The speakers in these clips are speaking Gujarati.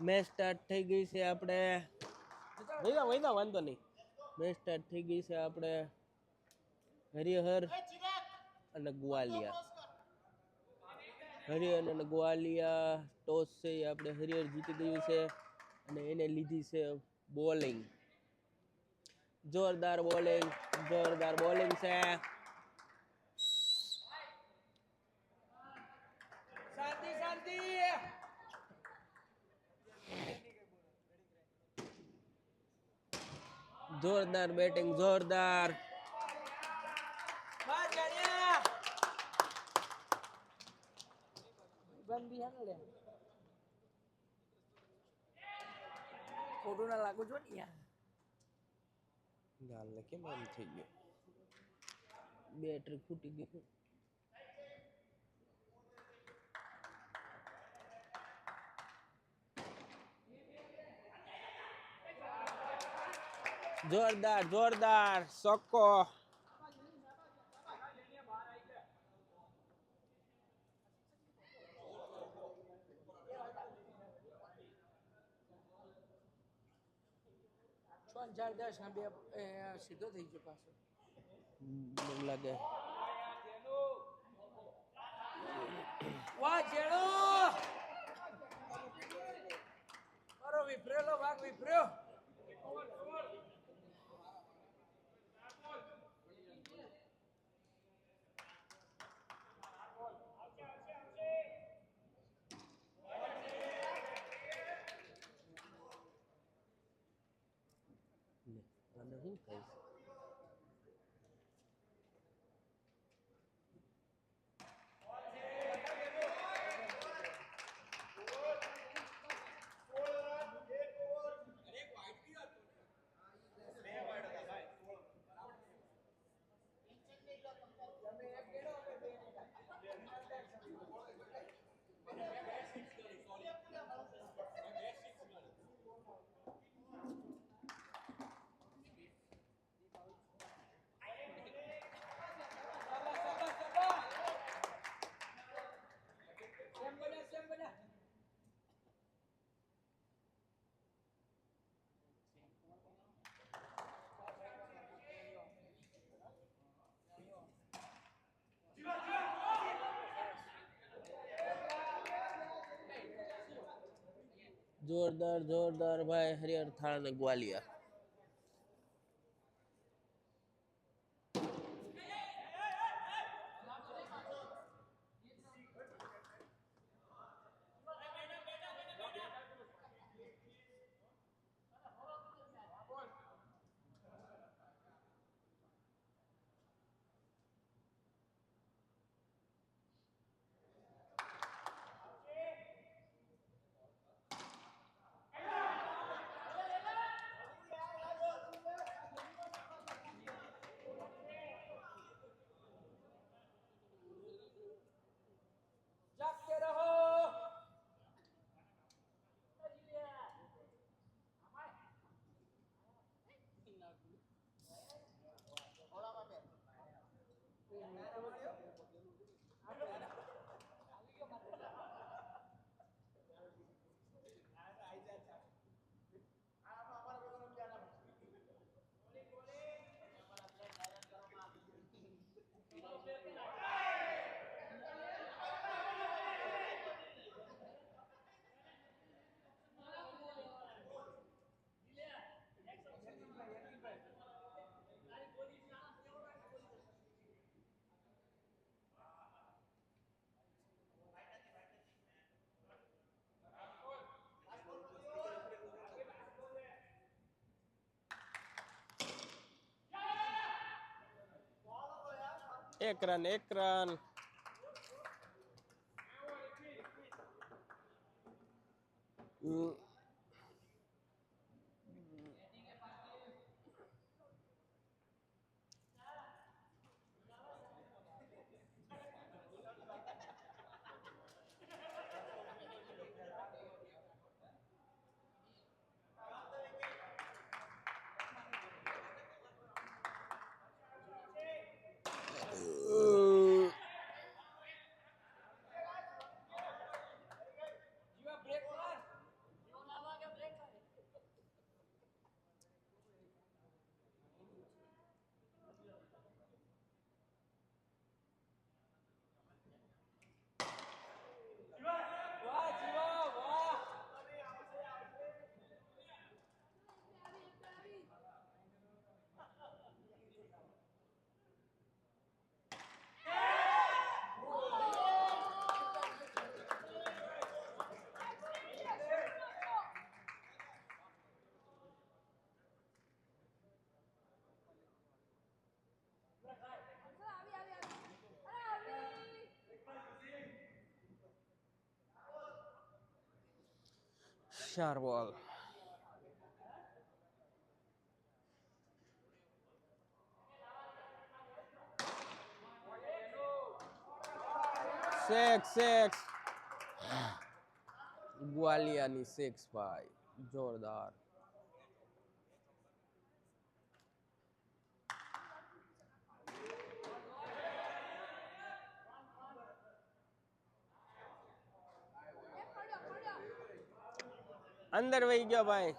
મેચ સ્ટાર્ટ થઈ ગઈ છે આપણે વૈદા વાંધો નહીં મેચ સ્ટાર્ટ થઈ ગઈ છે આપણે હરિહર અને ગ્વાલિયા હરિહર અને ગ્વાલિયા ટોસ છે એ આપણે હરિહર જીતી ગયું છે અને એને લીધી છે બોલિંગ જોરદાર બોલિંગ છે શાંતિ જોરદાર બેટિંગ જોરદાર ખોટું ના લાગુ છો ને યાર ગાલને કેમ એમ થઈ ગયું બેટરી ફૂટી ગઈ જોરદાર સોકો છ 4-10 ના બે સીધો થઈ ગયો પાછો મને લાગે વાહ જેડો મારો વિફરેલો ભાગ વિફર્યો આને શું થાય છે જોરદાર ભાઈ હરિહર થાળ અને ગ્વાલિયા જાગતે રહો એક રન જીવા બ્રેક માર 4 બોલ. સિક્સ. ગ્વાલિયાની 6 ભાઈ, જોરદાર. અંદર વહી ગયો ભાઈ.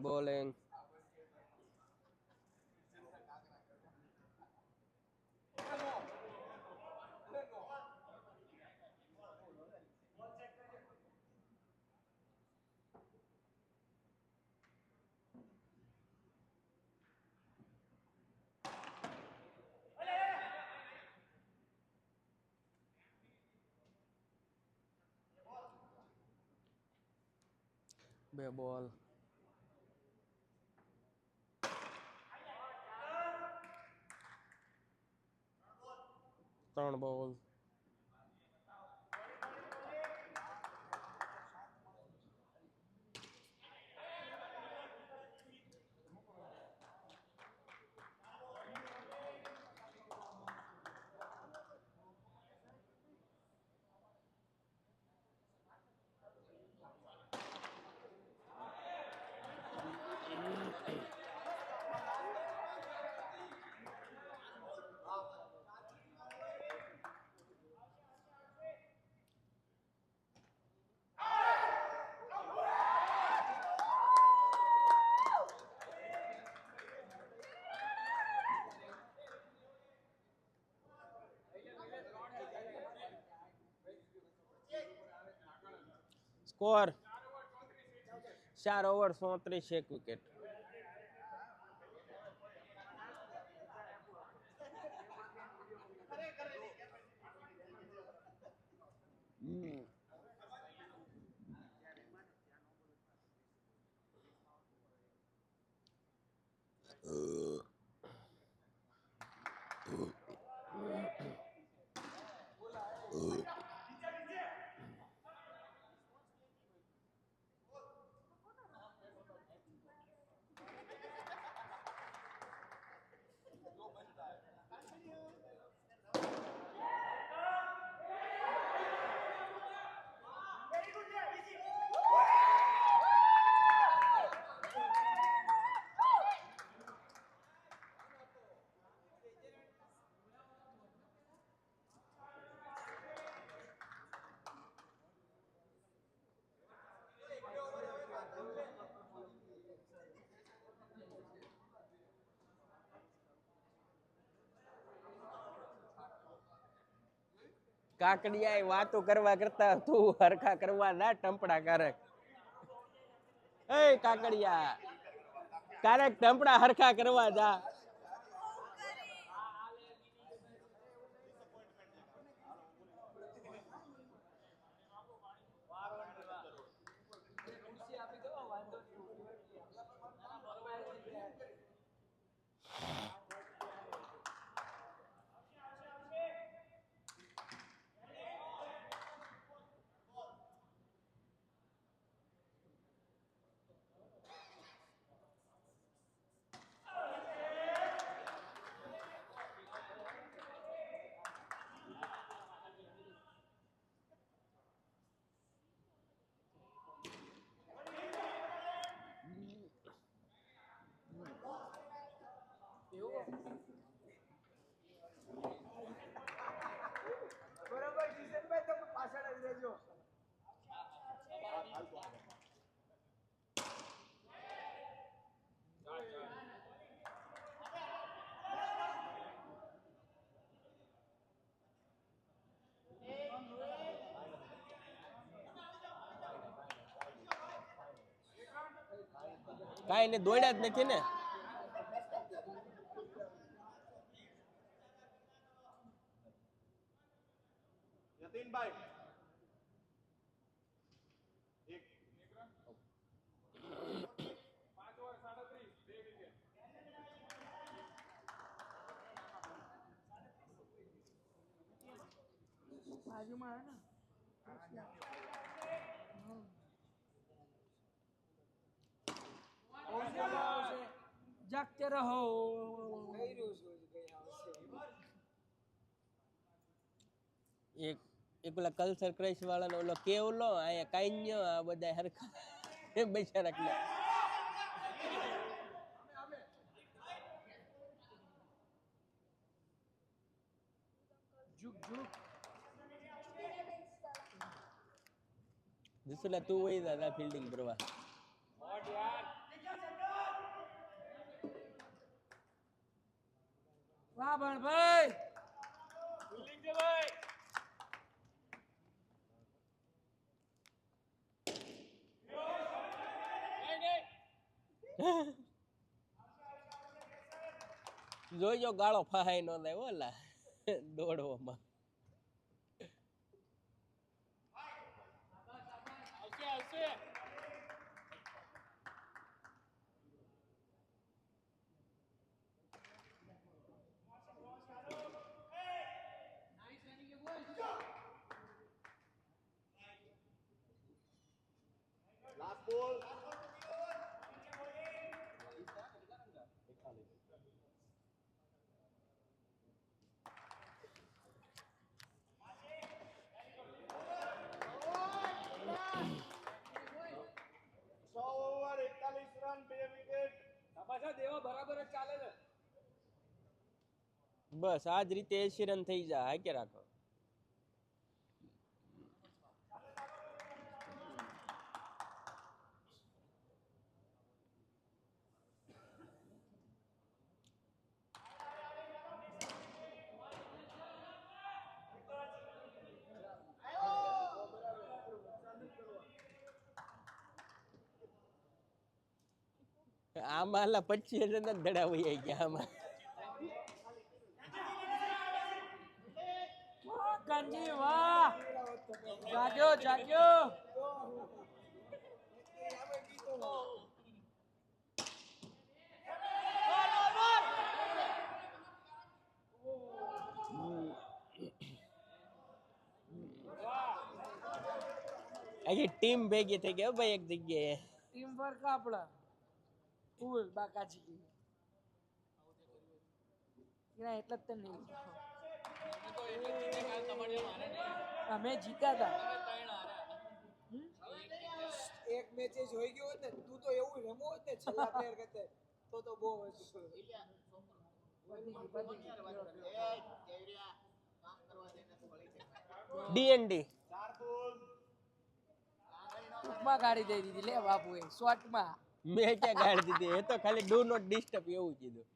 બોલિંગ. બે બોલ. 3 બોલ. Score 4 over 34, 1 wicket. કાકડિયા વાતો કરવા કરતા તું હરખા કરવા ના ટંપડા કારક. એ કાકડિયા કારક ટંપડા હરખા કરવા જા. કાંઈ ને દોડ્યા જ નથી ને. બાજુમાં હે ને જાગતે રહો. એક એક ઓલા કલ્ચર ક્રાઇસ વાળાનો ઓલો કે ઓલો અહીંયા કાંઈ આ બધા હરખા એ બિચારા કે ઝુક ઝુક. જસુલા તું હોય દાદા ફિલ્ડિંગ કરવા. વાહ ભણભાઈ. જોઈજો ગાળો ફહાઈ નો દે ઓલા દોડવામાં. દેવા બરાબર જ ચાલે છે. બસ આજ રીતે 80 રન થઈ જાય. હાકે રાખો. આમાં આલા 25 રન જ દડા વહી ગયા આમાં. વાહ કાનજી વાહ. જાગ્યો જાગ્યો. આખી ટીમ ભેગી થઈ ગઈ હો ભાઈ એક જગ્યાએ. ટીમ વર્ક આપડા ફૂલ બાકાજી. ના એટલે જ તો નહીં. અમે જીત્યા હતા. એક મેચ જોઈ ગયો હોત ને તું તો એવું રમો હોત ને છેલ્લા પ્લેયર કરતે તો બહુ હતું. ડીએનડી ટૂંકમાં ગાડી દઈ દીધી લે બાપુએ શોર્ટમાં. મેં ક્યાં ગાડી દીધી? એ તો ખાલી ડુ નોટ ડિસ્ટર્બ એવું કીધું.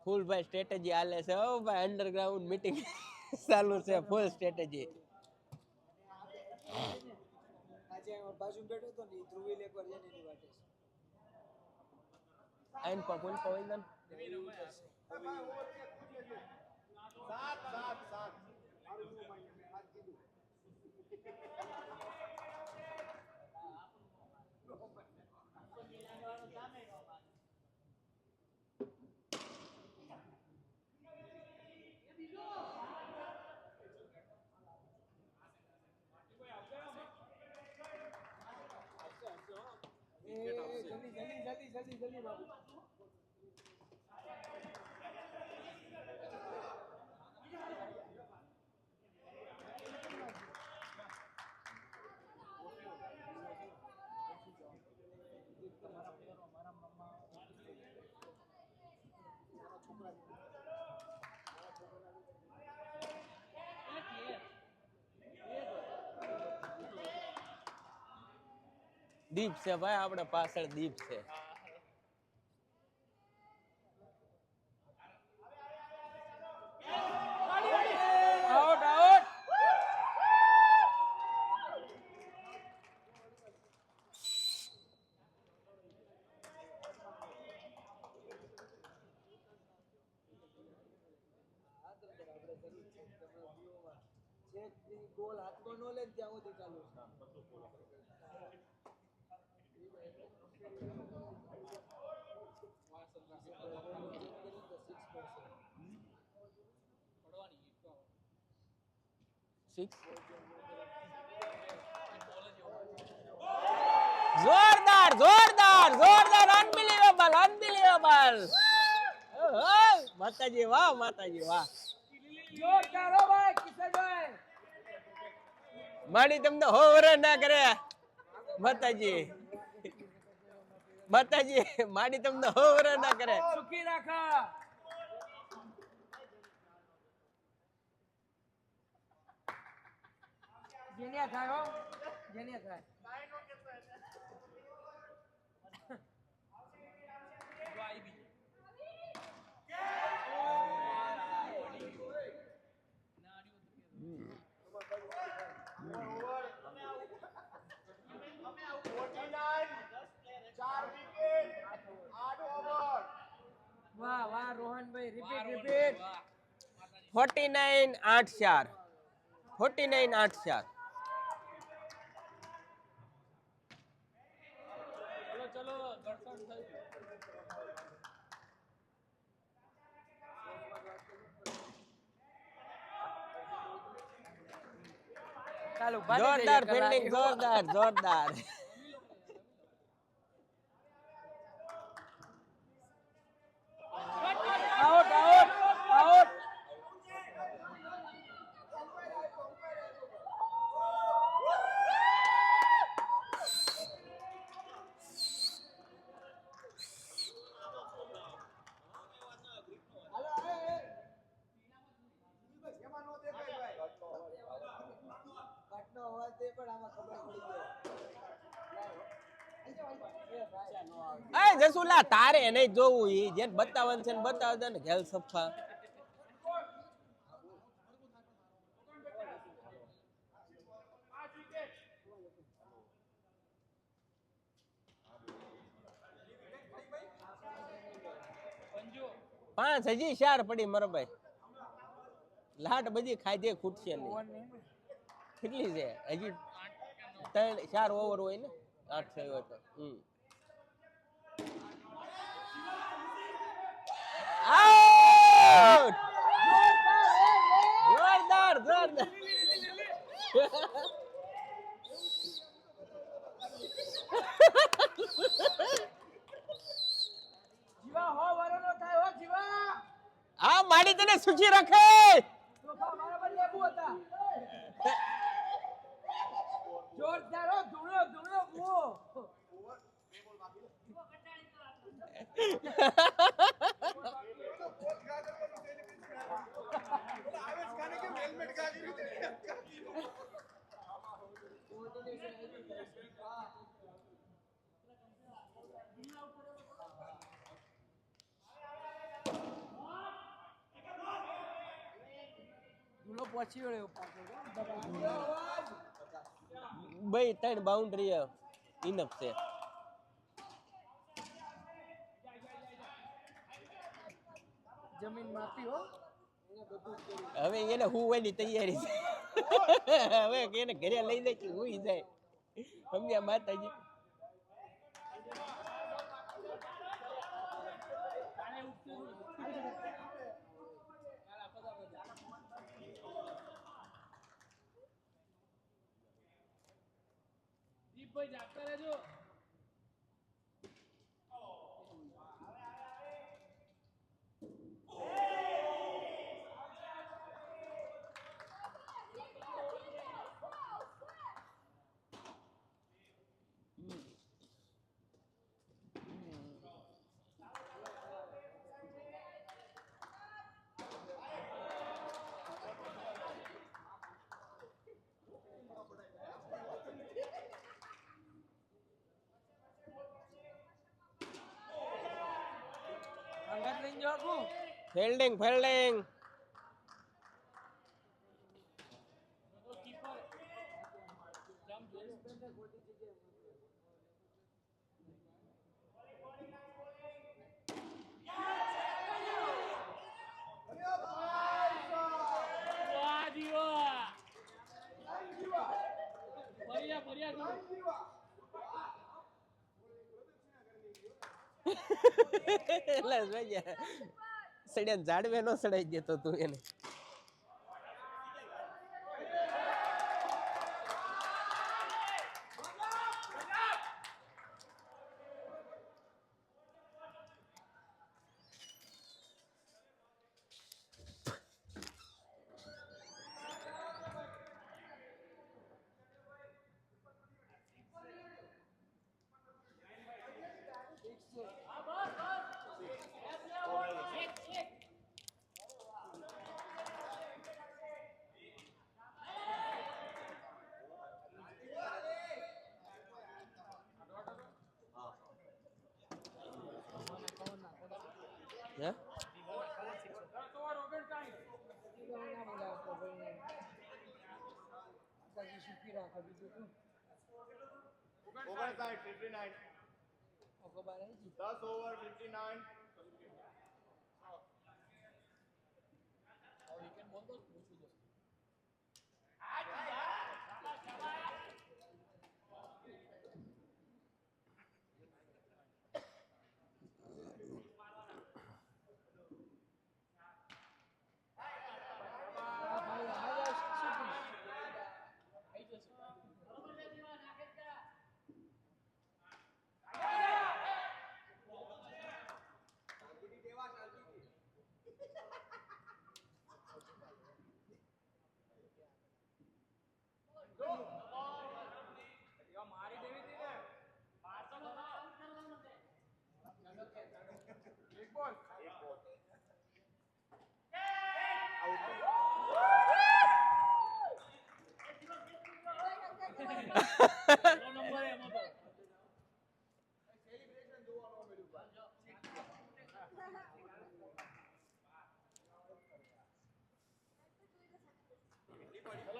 ફૂલ ભાઈ સ્ટ્રેટેજી હાલે છે હો ભાઈ. અંડરગ્રાઉન્ડ મીટિંગ ચાલુ છે. ફૂલ સ્ટ્રેટેજી. આજે બાજુ બેઠો હતો ને ધ્રુવીલ એકવાર જઈને એની વાટે આઈન પર ફૂલ પવન સાત સાત સાત જલ્દી બાબુ. મારા દીપ છે ભાઈ, આપણે પાછળ દીપ છે. Out out. ગોલ હાથમાં ન લે ત્યાં સુધી ચાલુ જોરદાર જોરદાર જોરદાર, અનબિલીવેબલ અનબિલીવેબલ. માતાજી વાહ, માતાજી વાહ. જોરદાર હો ભાઈ કિશનભાઈ. માડી તમને હોવર ના કરે માતાજી. માતાજી માડી તમને હોવર ના કરે. સુખી રાખા. જેનિયા થાય હો, જેનિયા થાય. વાહ વાહ રોહનભાઈ, રિપીટ રિપીટ. 49-8-4 49-8-4. ચલો દર્શન થઈ. ચાલો જોરદાર ફિલ્ડિંગ, જોરદાર જોરદાર. Out out out. કાટનો અવાજ દે પણ આમાં ખબર પડી એ જસુલા તારે નહીં જોવું, ઈ જેને બતાવવાનું છે ને બતાવ દે ને. ઘેલ સફા. પાંચ હજી 4 પડી મારો ભાઈ. લાટ બધી ખાઈ દે, ખૂટશે નહીં. કેટલી છે હજી? 3-4 ઓવર હોય ને, 8 થયો હોય તો. આઉટ! જોરદાર જોરદાર. જીવા હો વરનો થાય હો જીવા. આ માડી તને સૂચી રાખે. તોફા મારા પર લેબુ હતા. જોરદાર હો, ધૂળો ધૂળો બો. ધૂળો પહોંચી વળ્યો પાછો. ભાઈ 3 બાઉન્ડ્રી ઇનફ છે. જમીન માતી હો. હવે એને હુવાની તૈયારી છે. હવે એને ઘરે લઈ જાય કે હુઈ જાય. સમજ્યા માતાજી? દીપભાઈ જાગતા રહેજો. ફિલ્ડિંગ ફિલ્ડિંગ એટલે સડ્યા ઝાડવે નો સડાઈ દેતો તું એને હે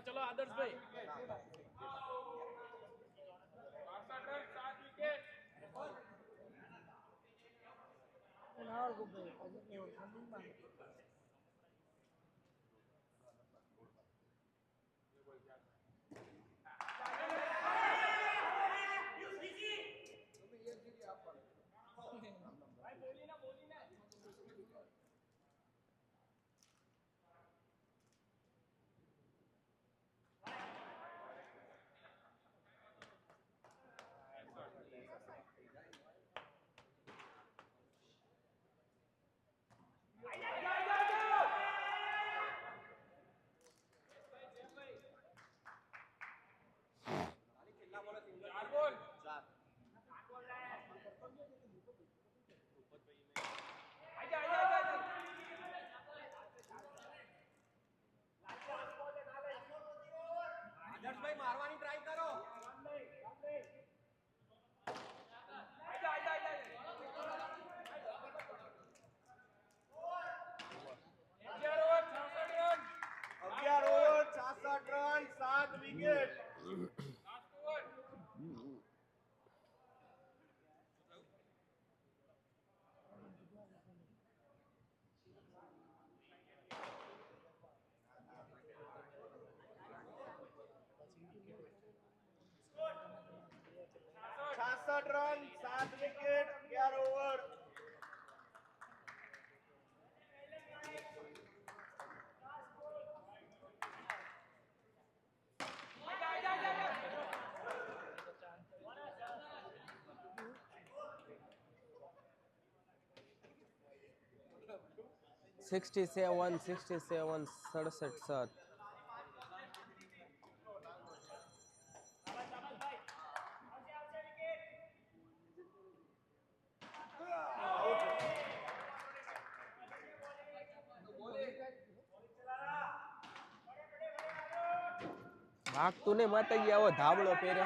ચલો આદર્શભાઈ रन 7 विकेट 11 ओवर 67 67 67 વાગતું ને માતાજી આવો ધાબળો પહેરે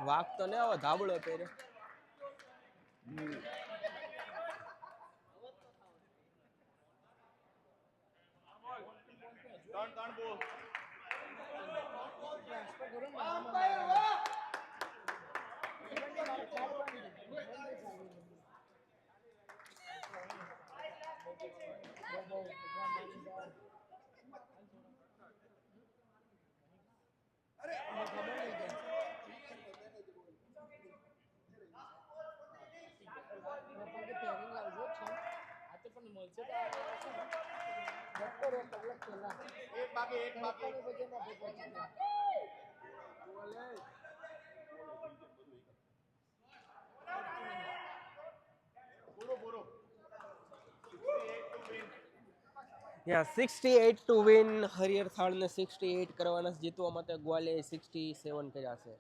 વાગતો ને આવો ધાબળો પહેરે ત્રણ બોલ ટ્રાન્સફર કરો ને આમાં મારે. એક બાકી પૂરો 68 ટુ વિન હરિહર થાળને 68 કરવાના છે. જીતવા માટે ગ્વાલે 67 કર્યા છે.